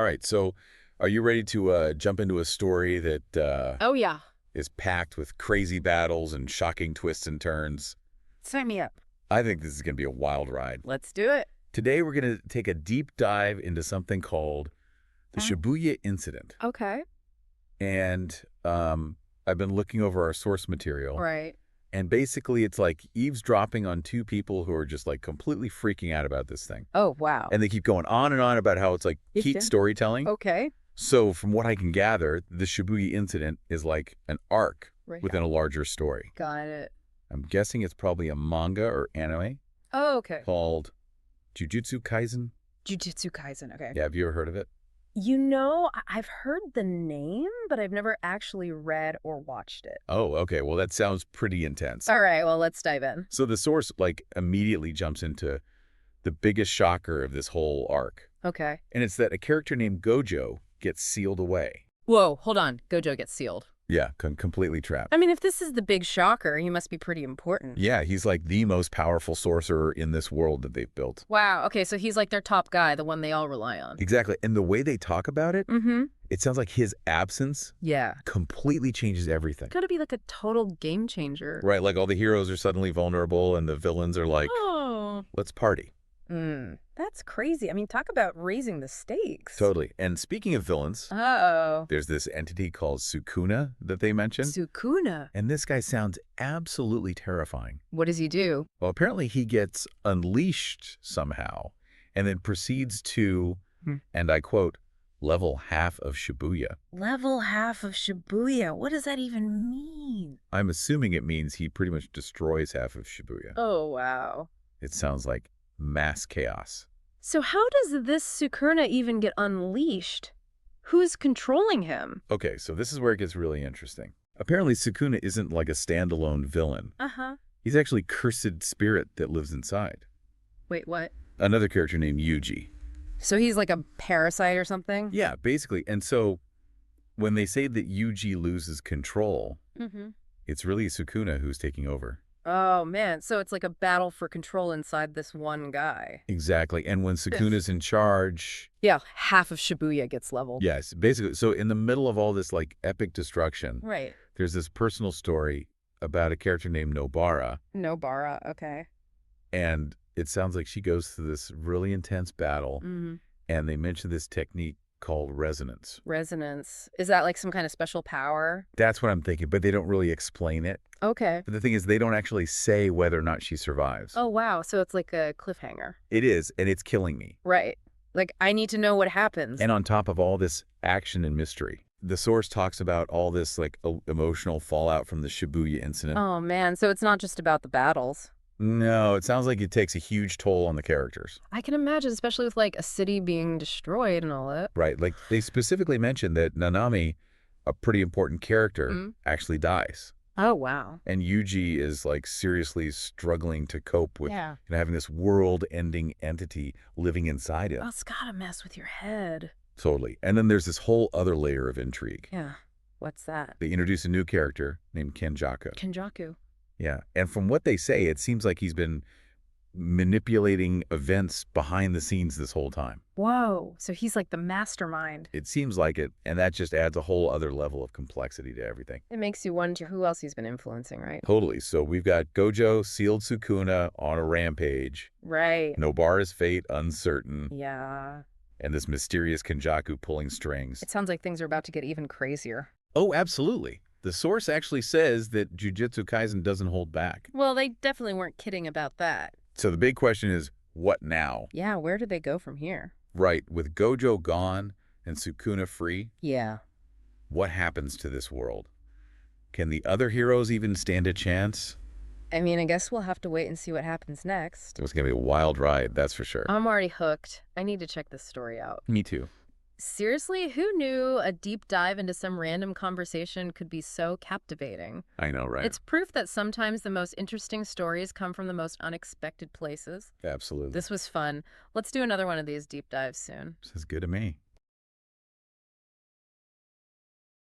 All right, so are you ready to jump into a story that Oh, yeah. is packed with crazy battles and shocking twists and turns? Sign me up. I think this is going to be a wild ride. Let's do it. Today, we're going to take a deep dive into something called the Shibuya Incident. Okay. And I've been looking over our source material. Right. And basically, it's like eavesdropping on two people who are just like completely freaking out about this thing. Oh, wow. And they keep going on and on about how it's like heat storytelling. Okay. So from what I can gather, the Shibuya Incident is like an arc Right. within a larger story. Got it. I'm guessing it's probably a manga or anime Oh, okay. called Jujutsu Kaisen. Jujutsu Kaisen. Okay. Yeah, have you ever heard of it? I've heard the name, but I've never actually read or watched it. Oh, okay. Well, that sounds pretty intense. All right. Well, let's dive in. So the source like immediately jumps into the biggest shocker of this whole arc. Okay. And it's that a character named Gojo gets sealed away. Whoa, hold on. Gojo gets sealed. Yeah, completely trapped. I mean, if this is the big shocker, he must be pretty important. Yeah, he's like the most powerful sorcerer in this world that they've built. Wow. Okay, so he's like their top guy, the one they all rely on. Exactly. And the way they talk about it, Mm-hmm. it sounds like his absence Yeah. completely changes everything. Gotta be like a total game changer. Right, like all the heroes are suddenly vulnerable and the villains are like, Oh. let's party. That's crazy. I mean, talk about raising the stakes. Totally. And speaking of villains, Uh-oh. there's this entity called Sukuna that they mentioned. Sukuna. And this guy sounds absolutely terrifying. What does he do? Well, apparently he gets unleashed somehow and then proceeds to, and I quote, level half of Shibuya. Level half of Shibuya. What does that even mean? I'm assuming it means he pretty much destroys half of Shibuya. Oh, wow. It sounds like mass chaos. So how does this Sukuna even get unleashed? Who's controlling him? Okay, so this is where it gets really interesting. Apparently, Sukuna isn't like a standalone villain. Uh-huh. He's actually a cursed spirit that lives inside. Wait, what? Another character named Yuji. So he's like a parasite or something? Yeah, basically. And so when they say that Yuji loses control, it's really Sukuna who's taking over. Oh, man. So it's like a battle for control inside this one guy. Exactly. And when Sukuna's in charge... Yeah, half of Shibuya gets leveled. Yes, basically. So in the middle of all this like epic destruction, Right. there's this personal story about a character named Nobara. Nobara, okay. And it sounds like she goes through this really intense battle. And they mention this technique called resonance. Resonance. Is that like some kind of special power? That's what I'm thinking, but they don't really explain it. Okay. But the thing is, they don't actually say whether or not she survives. Oh, wow. So it's like a cliffhanger. It is, and it's killing me. Right. Like, I need to know what happens. And on top of all this action and mystery, the source talks about all this like emotional fallout from the Shibuya incident. Oh, man. So it's not just about the battles. No, it sounds like it takes a huge toll on the characters. I can imagine, especially with like a city being destroyed and all that. Right. Like they specifically mentioned that Nanami, a pretty important character, actually dies. Oh, wow. And Yuji is like seriously struggling to cope with having this world-ending entity living inside him. Oh, it's gotta mess with your head. Totally. And then there's this whole other layer of intrigue. Yeah. What's that? They introduce a new character named Kenjaku. Kenjaku. Yeah. And from what they say, it seems like he's been manipulating events behind the scenes this whole time. Whoa. So he's like the mastermind. It seems like it, and that just adds a whole other level of complexity to everything. It makes you wonder who else he's been influencing, right? Totally. So we've got Gojo, sealed Sukuna on a rampage. Right. Nobara's fate uncertain. Yeah. And this mysterious Kenjaku pulling strings. It sounds like things are about to get even crazier. Oh, absolutely. The source actually says that Jujutsu Kaisen doesn't hold back. Well, they definitely weren't kidding about that. So the big question is, what now? Yeah, where do they go from here? Right, with Gojo gone and Sukuna free, Yeah. what happens to this world? Can the other heroes even stand a chance? I mean, I guess we'll have to wait and see what happens next. It's going to be a wild ride, that's for sure. I'm already hooked. I need to check this story out. Me too. Seriously, who knew a deep dive into some random conversation could be so captivating? I know, right? It's proof that sometimes the most interesting stories come from the most unexpected places. Absolutely. This was fun. Let's do another one of these deep dives soon. Sounds good to me.